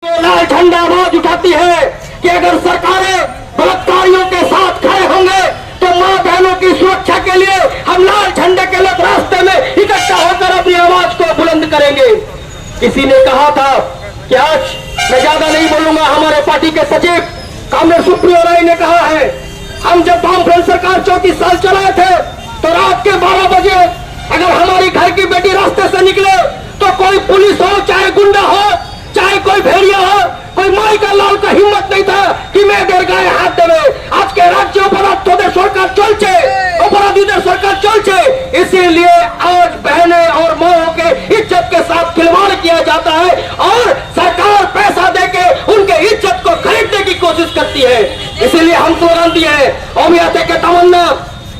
लाल झंडा आवाज उठाती है कि अगर सरकारें बलात्कारियों के साथ खड़े होंगे तो मां बहनों की सुरक्षा के लिए हम लाल झंडे के लोग रास्ते में इकट्ठा होकर अपनी आवाज को बुलंद करेंगे। किसी ने कहा था कि आज मैं ज्यादा नहीं बोलूंगा, हमारे पार्टी के सचिव कामरेड सुप्रियो राय ने कहा है, हम जब वामफ्रंट सरकार 34 साल चलाए थे तो रात के 12 बजे अगर हमारी घर की बेटी रास्ते से निकले तो कोई पुलिस हो, चाहे गुंडा हो, चाहे कोई भेड़िया हो, कोई माई का लाल का हिम्मत नहीं था कि मैं दरगाहे हाथ देवे। आज के राज्य अपराधों सरकार चलছে, अपराधीদের सरकार चलছে, इसीलिए आज बहने और माओं के इज्जत के साथ खिलवाड़ किया जाता है और सरकार पैसा देके उनके इज्जत को खरीदने की कोशिश करती है। इसीलिए हम स्लोगान दिए हैं, अमिया থেকে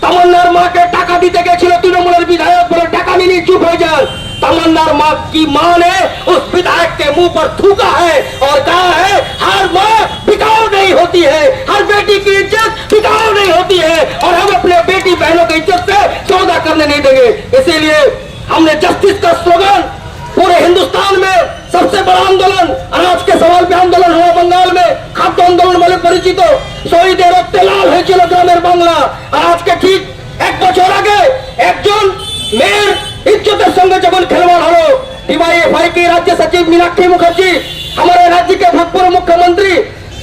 तमन्नार माँ के टाका दीते गए तृणमूल विधायक बोले टाका नहीं, चुप हो जाए। तमन्नार माँ की माँ ने उस विधायक के मुंह पर थूका है और कहा है हर माँ बिकाऊ नहीं होती है, हर बेटी की इज्जत बिकाऊ नहीं होती है और हम अपने बेटी बहनों की इज्जत से सौदा करने नहीं देंगे। इसीलिए हमने जस्टिस का स्लोगन पूरे हिंदुस्तान में सबसे बड़ा आंदोलन, अनाज के सवाल पे आंदोलन हुआ बंगाल में, खाद्य आंदोलन वाले परिचित शहीदे रक्ते लाल হয়েছিল গ্রামের বাংলা। আর আজকে ঠিক এক বছর আগে একজন মেয়ের इज्जत संगे जब खिलवाड़ हो डीवाईएफआई की राज्य सचिव मीनाक्षी मुखर्जी, हमारे राज्य के भूतपूर्व मुख्यमंत्री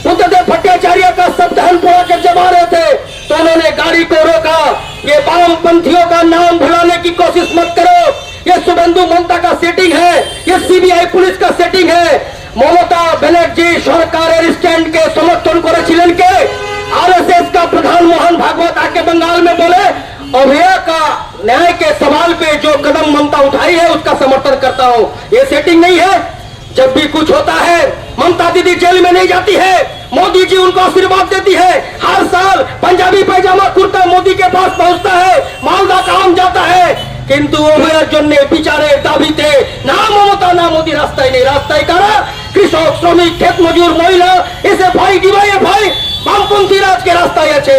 बुद्धदेव भट्टाचार्य का सब दहन पुरा कर जब आ रहे थे तो उन्होंने गाड़ी को रोका। ये वामपंथियों का नाम भुलाने की कोशिश मत करो, ये शुभेंदु ममता का सेटिंग है, ये सीबीआई पुलिस का सेटिंग है। ममता बनर्जी सरकार स्टैंड के समर्थन करेছিলেন के आरएसएस का प्रधान मोहन भागवत आके बंगाल में बोले अभया का न्याय के सवाल पे जो कदम ममता उठाई है उसका समर्थन करता हूँ। ये सेटिंग नहीं है। जब भी कुछ होता है ममता दीदी जेल में नहीं जाती है, मोदी जी उनको आशीर्वाद देती है। हर साल पंजाबी पैजामा कुर्ता मोदी के पास पहुंचता है, मालदा का आम जाता है, কিন্তু অভয়ার জন্য বিচারে দাবিতে না মমতা না মোদি রাস্তায় নেই। রাস্তায় কারা? কৃষক, শ্রমিক, ক্ষেত মজুর, মহিলা, এসএফআই, ডিওয়াইএফআই, वामपंथी राज के रास्ताয় আছে।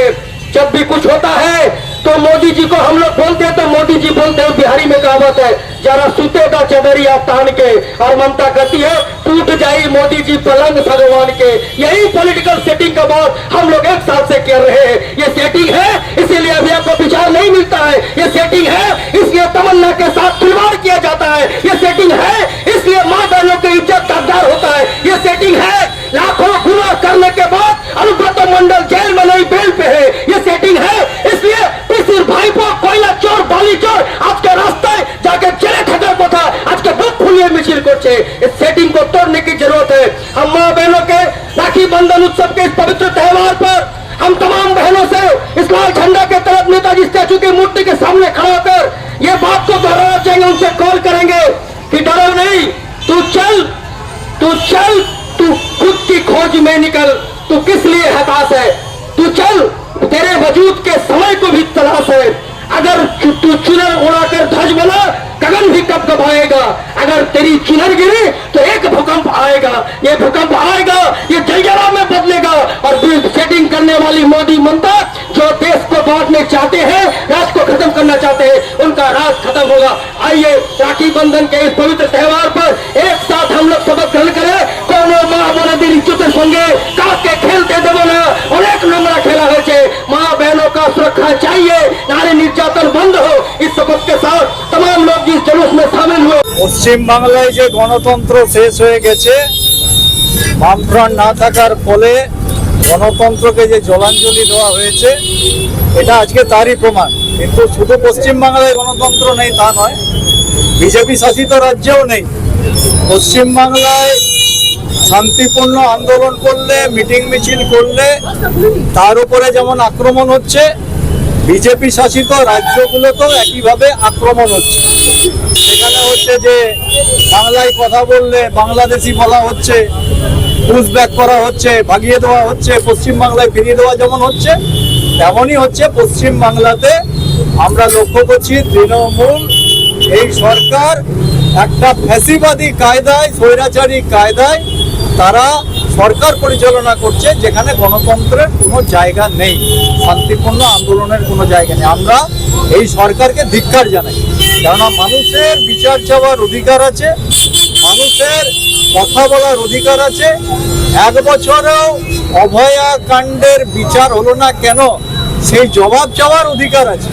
जब भी कुछ होता है तो मोदी जी को हम लोग बोलते हैं तो मोदी जी बोलते हैं, बिहारी में कहावत है, जरा सुतेगा चदरिया तान के, और ममता कहती है टूट जाई मोदी जी पलंग भगवान के। यही पॉलिटिकल सेटिंग का बात हम लोग एक साल से कर रहे हैं। ये सेटिंग है, इसीलिए अभी आपको विचार नहीं मिलता है। ये सेटिंग है, इसलिए तमन्ना के साथ खिलवाड़ किया जाता है। ये सेटिंग है, इसलिए माँ बहनों की इज्जत दागदार होता है। ये सेटिंग है, लाखों गुना करने के बाद अनुब्रत मंडल जेल में नहीं बेल पे है। ये सेटिंग है, इसलिए पिसिर भाईपो कोयला चोर बाली चोर आज के रास्ते जाके जेले ठहर को था, आज के बुक खुलिए मिছিল করছে। इस सेटिंग को तोड़ने की जरूरत है। हम माँ बहनों के राखी बंधन उत्सव के इस पवित्र त्योहार पर हम तमाम बहनों से इस लाल झंडा के तरफ नेताजी स्टैचू की मूर्ति के सामने खड़ा कर ये बात को दोहराना चाहेंगे, उनसे कॉल करेंगे कि डरो नहीं, तू चल, तू खुद की खोज में निकल, तू किस लिए हताश है, तू चल, तेरे वजूद के समय को भी तलाश है। अगर तू चुनर उड़ाकर ध्वज बना गगन भी कब कभाएगा, अगर तेरी चुनर गिरी तो एक भूकंप आएगा, ये भूकंप आएगा, ये जलजला में बदलेगा। और सेटिंग करने वाली मोदी ममता जो देश को बांटने चाहते हैं, राज को खत्म करना चाहते हैं, उनका राज खत्म होगा। आइए राखी बंधन के इस पवित्र त्योहार पर एक साथ हम लोग शपथ ग्रहण करें। कोनो माँ बोले इज्जतेर संगे काके खेलते देव ना, अनेक नंबरा खेला है, माँ बहनों का सुरक्षा चाहिए, नारी निर्यातन बंद हो। इस शपथ के साथ तमाम लोग इस जुलूस में शामिल हुए। পশ্চিম বাংলায় যে গণতন্ত্র শেষ হয়ে গেছে, বামফ্রন্ট না থাকার ফলে গণতন্ত্রকে যে জলাঞ্জলি দেওয়া হয়েছে এটা আজকে তারই প্রমাণ। কিন্তু শুধু পশ্চিম বাংলায় গণতন্ত্র নেই তা নয়, বিজেপি শাসিত রাজ্যেও নেই। পশ্চিম বাংলায় শান্তিপূর্ণ আন্দোলন করলে, মিটিং মিছিল করলে তার উপরে যেমন আক্রমণ হচ্ছে, বিজেপি শাসিত রাজ্যগুলোতেও একইভাবে আক্রমণ হচ্ছে। সেখানে হচ্ছে যে বাংলায় কথা বললে বাংলাদেশি বলা হচ্ছে, পুশব্যাক করা হচ্ছে, ভাগিয়ে দেওয়া হচ্ছে, পশ্চিম বাংলায় ফিরিয়ে দেওয়া যেমন হচ্ছে তেমনই হচ্ছে পশ্চিম বাংলাতে। আমরা লক্ষ্য করছি তৃণমূল এই সরকার একটা ফ্যাসিবাদী কায়দায়, স্বৈরাচারী কায়দায় তারা সরকার পরিচালনা করছে, যেখানে গণতন্ত্রের কোনো জায়গা নেই, শান্তিপূর্ণ আন্দোলনের কোনো জায়গা নেই। আমরা এই সরকারকে ধিক্কার জানাই, কেননা মানুষের বিচার চাওয়ার অধিকার আছে, মানুষের কথা বলার অধিকার আছে। 1 বছরেও অভয়া কাণ্ডের বিচার হলো না কেন, সেই জবাব চাওয়ার অধিকার আছে।